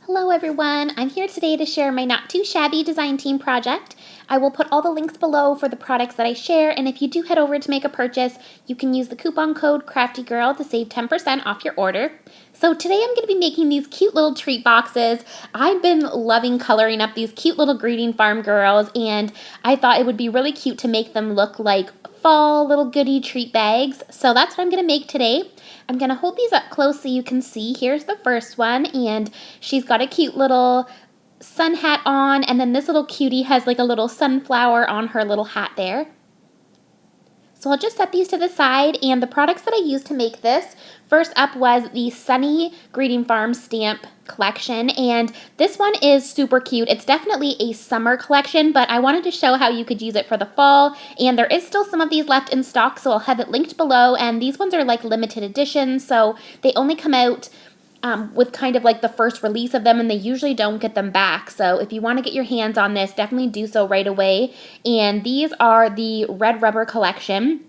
Hello everyone, I'm here today to share my Not Too Shabby design team project. I will put all the links below for the products that I share, and if you do head over to make a purchase, you can use the coupon code CraftyGirl to save 10% off your order. So today I'm going to be making these cute little treat boxes. I've been loving coloring up these cute little greeting farm girls, and I thought it would be really cute to make them look like fall little goodie treat bags. So that's what I'm going to make today. I'm going to hold these up close so you can see. Here's the first one, and she's got a cute little sun hat on, and then this little cutie has like a little sunflower on her little hat there. So I'll just set these to the side, and the products that I used to make this, first up was the Sunny Greeting Farm stamp collection, and this one is super cute. It's definitely a summer collection, but I wanted to show how you could use it for the fall, and there is still some of these left in stock, so I'll have it linked below, and these ones are like limited edition, so they only come out with kind of like the first release of them, and they usually don't get them back. So if you want to get your hands on this, definitely do so right away. And these are the Red Rubber collection.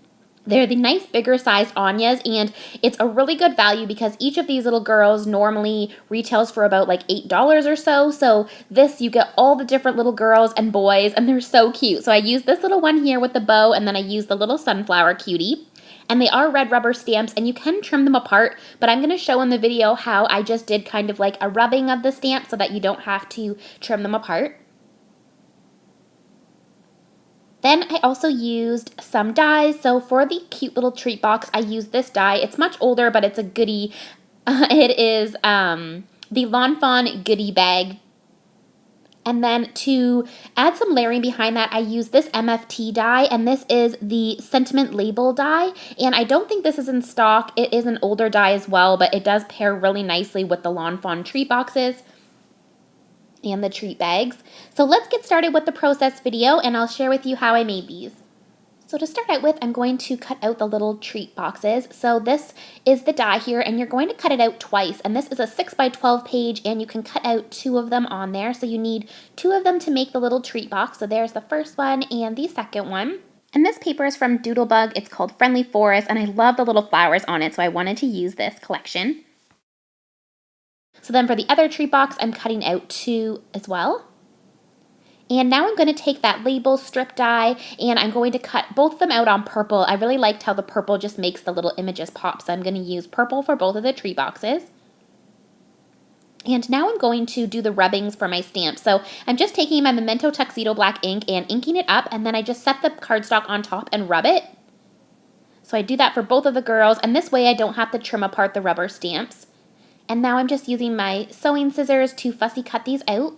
They're the nice bigger sized Anyas, and it's a really good value because each of these little girls normally retails for about like $8 or so. So this, you get all the different little girls and boys, and they're so cute. So I used this little one here with the bow, and then I used the little sunflower cutie. And they are red rubber stamps, and you can trim them apart, but I'm going to show in the video how I just did kind of like a rubbing of the stamp so that you don't have to trim them apart. Then I also used some dies. So for the cute little treat box, I used this die. It's much older, but it's a goodie. It is the Fawn Goodie bag. And then to add some layering behind that, I use this MFT die, and this is the Sentiment Label die. And I don't think this is in stock. It is an older die as well, but it does pair really nicely with the Lawn Fawn treat boxes and the treat bags. So let's get started with the process video, and I'll share with you how I made these. So to start out with, I'm going to cut out the little treat boxes. So this is the die here, and you're going to cut it out twice. And this is a 6x12 page, and you can cut out 2 of them on there. So you need 2 of them to make the little treat box. So there's the first one and the second one. And this paper is from Doodlebug. It's called Friendly Forest, and I love the little flowers on it, so I wanted to use this collection. So then for the other treat box, I'm cutting out 2 as well. And now I'm going to take that label strip die, and I'm going to cut both of them out on purple. I really liked how the purple just makes the little images pop, so I'm going to use purple for both of the tree boxes. And now I'm going to do the rubbings for my stamp. So I'm just taking my Memento Tuxedo Black ink and inking it up, and then I just set the cardstock on top and rub it. So I do that for both of the girls, and this way I don't have to trim apart the rubber stamps. And now I'm just using my sewing scissors to fussy cut these out.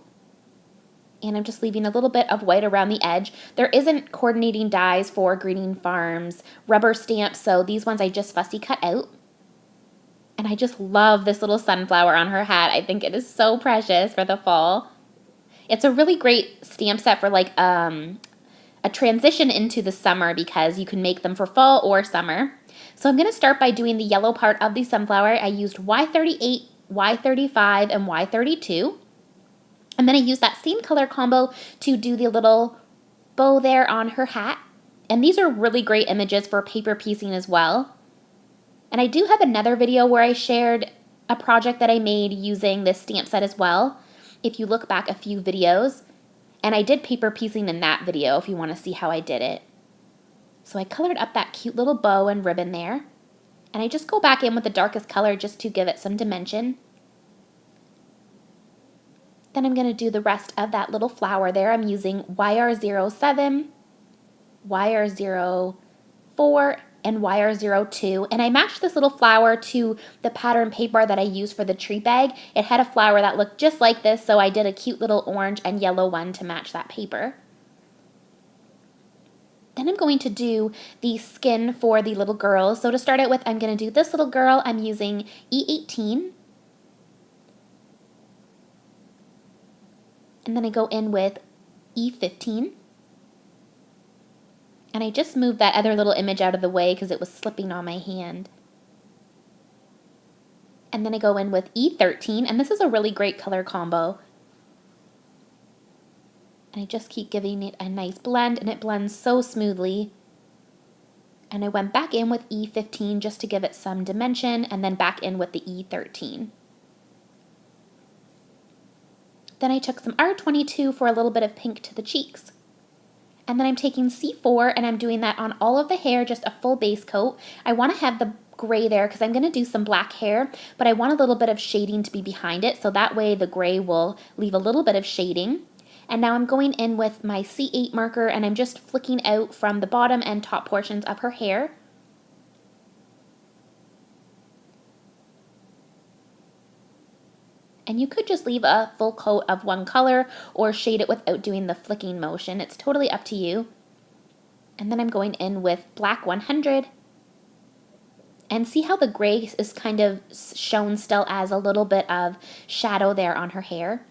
And I'm just leaving a little bit of white around the edge. There isn't coordinating dies for Greeting Farms rubber stamps, so these ones I just fussy cut out. And I just love this little sunflower on her hat. I think it is so precious for the fall. It's a really great stamp set for like a transition into the summer because you can make them for fall or summer. So I'm going to start by doing the yellow part of the sunflower. I used Y38, Y35, and Y32. And then I used that same color combo to do the little bow there on her hat. And these are really great images for paper piecing as well. And I do have another video where I shared a project that I made using this stamp set as well, if you look back a few videos. And I did paper piecing in that video if you want to see how I did it. So I colored up that cute little bow and ribbon there. And I just go back in with the darkest color just to give it some dimension. Then I'm going to do the rest of that little flower there. I'm using YR07, YR04, and YR02. And I matched this little flower to the pattern paper that I used for the tree bag. It had a flower that looked just like this, so I did a cute little orange and yellow one to match that paper. Then I'm going to do the skin for the little girls. So to start out with, I'm going to do this little girl. I'm using E18. And then I go in with E15. And I just moved that other little image out of the way because it was slipping on my hand. And then I go in with E13, and this is a really great color combo. And I just keep giving it a nice blend, and it blends so smoothly. And I went back in with E15 just to give it some dimension, and then back in with the E13. Then I took some R22 for a little bit of pink to the cheeks. And then I'm taking C4 and I'm doing that on all of the hair, just a full base coat. I want to have the gray there because I'm going to do some black hair, but I want a little bit of shading to be behind it, so that way the gray will leave a little bit of shading. And now I'm going in with my C8 marker and I'm just flicking out from the bottom and top portions of her hair. And you could just leave a full coat of one color or shade it without doing the flicking motion. It's totally up to you. And then I'm going in with black 100. And see how the gray is kind of shown still as a little bit of shadow there on her hair?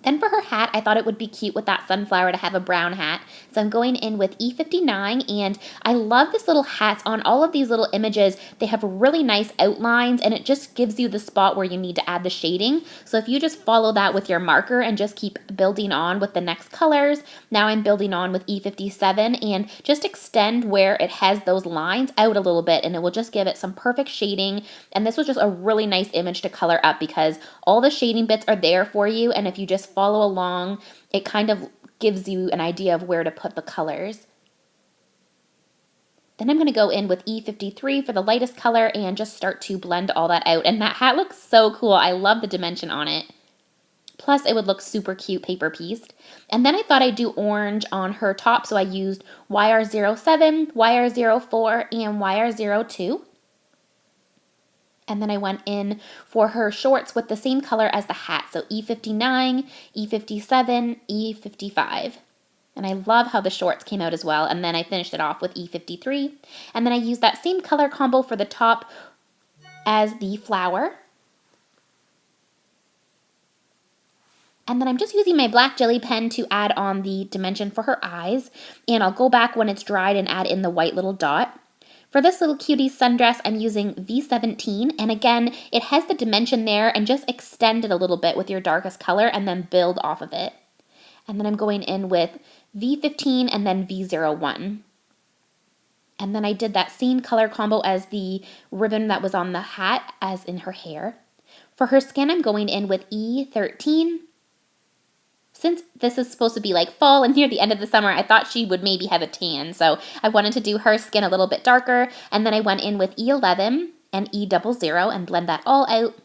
Then for her hat, I thought it would be cute with that sunflower to have a brown hat. So I'm going in with E59, and I love this little hats on all of these little images. They have really nice outlines, and it just gives you the spot where you need to add the shading. So if you just follow that with your marker and just keep building on with the next colors, now I'm building on with E57, and just extend where it has those lines out a little bit, and it will just give it some perfect shading. And this was just a really nice image to color up because all the shading bits are there for you, and if you just follow along, it kind of gives you an idea of where to put the colors. Then I'm going to go in with E53 for the lightest color and just start to blend all that out. And that hat looks so cool. I love the dimension on it. Plus, it would look super cute paper pieced. And then I thought I'd do orange on her top, so I used YR07, YR04, and YR02. And then I went in for her shorts with the same color as the hat. So E59, E57, E55. And I love how the shorts came out as well. And then I finished it off with E53. And then I used that same color combo for the top as the flower. And then I'm just using my black jelly pen to add on the dimension for her eyes. And I'll go back when it's dried and add in the white little dot. For this little cutie sundress, I'm using V17, and again, it has the dimension there, and just extend it a little bit with your darkest color and then build off of it. And then I'm going in with V15 and then V01. And then I did that same color combo as the ribbon that was on the hat as in her hair. For her skin, I'm going in with E13. Since this is supposed to be like fall and near the end of the summer, I thought she would maybe have a tan. So I wanted to do her skin a little bit darker. And then I went in with E11 and E00 and blend that all out.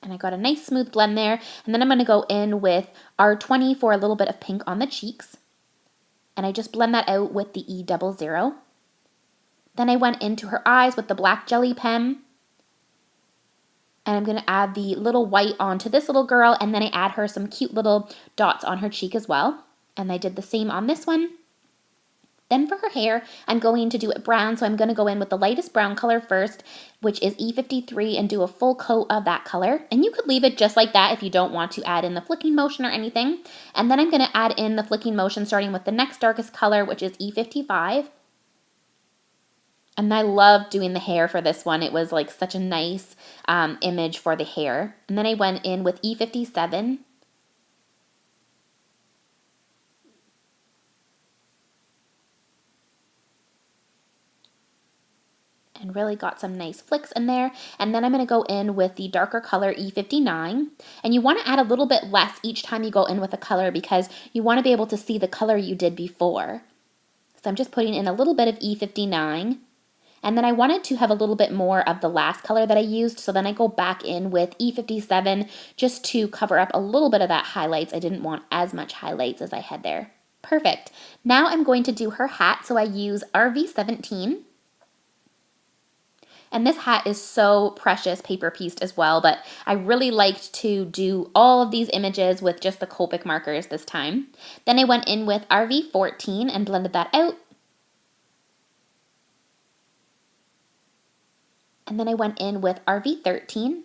And I got a nice smooth blend there. And then I'm going to go in with R20 for a little bit of pink on the cheeks. And I just blend that out with the E00. Then I went into her eyes with the black jelly pen. And I'm going to add the little white onto this little girl, and then I add her some cute little dots on her cheek as well. And I did the same on this one. Then for her hair, I'm going to do it brown, so I'm going to go in with the lightest brown color first, which is E53, and do a full coat of that color. And you could leave it just like that if you don't want to add in the flicking motion or anything. And then I'm going to add in the flicking motion starting with the next darkest color, which is E55. And I loved doing the hair for this one. It was like such a nice image for the hair. And then I went in with E57. And really got some nice flicks in there. And then I'm going to go in with the darker color E59. And you want to add a little bit less each time you go in with a color because you want to be able to see the color you did before. So I'm just putting in a little bit of E59. And then I wanted to have a little bit more of the last color that I used, so then I go back in with E57 just to cover up a little bit of that highlights. I didn't want as much highlights as I had there. Perfect. Now I'm going to do her hat, so I use RV17. And this hat is so precious paper pieced as well, but I really liked to do all of these images with just the Copic markers this time. Then I went in with RV14 and blended that out. And then I went in with RV13.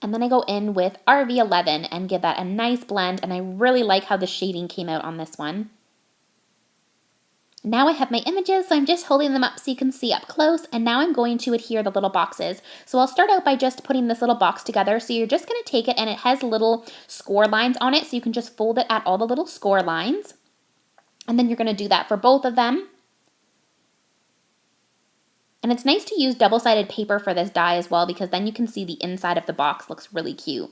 And then I go in with RV11 and give that a nice blend. And I really like how the shading came out on this one. Now I have my images, so I'm just holding them up so you can see up close. And now I'm going to adhere the little boxes. So I'll start out by just putting this little box together. So you're just going to take it, and it has little score lines on it. So you can just fold it at all the little score lines. And then you're going to do that for both of them. And it's nice to use double-sided paper for this die as well because then you can see the inside of the box looks really cute.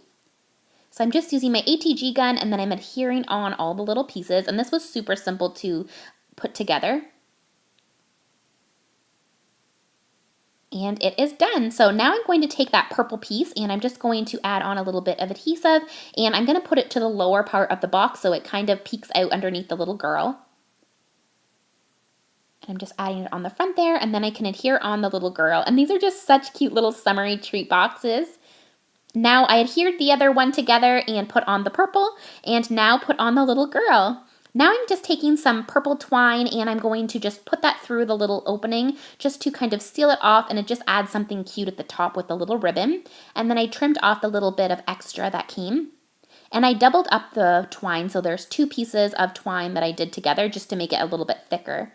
So I'm just using my ATG gun and then I'm adhering on all the little pieces, and this was super simple to put together. And it is done. So now I'm going to take that purple piece and I'm just going to add on a little bit of adhesive, and I'm going to put it to the lower part of the box so it kind of peeks out underneath the little girl. And I'm just adding it on the front there, and then I can adhere on the little girl. And these are just such cute little summery treat boxes. Now I adhered the other one together and put on the purple, and now put on the little girl. Now I'm just taking some purple twine and I'm going to just put that through the little opening just to kind of seal it off, and it just adds something cute at the top with the little ribbon. And then I trimmed off the little bit of extra that came. And I doubled up the twine, so there's 2 pieces of twine that I did together just to make it a little bit thicker.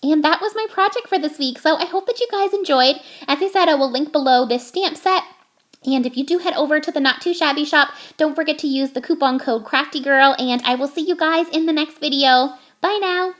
And that was my project for this week, so I hope that you guys enjoyed. As I said, I will link below this stamp set. And if you do head over to the Not Too Shabby shop, don't forget to use the coupon code CraftyGirl, and I will see you guys in the next video. Bye now!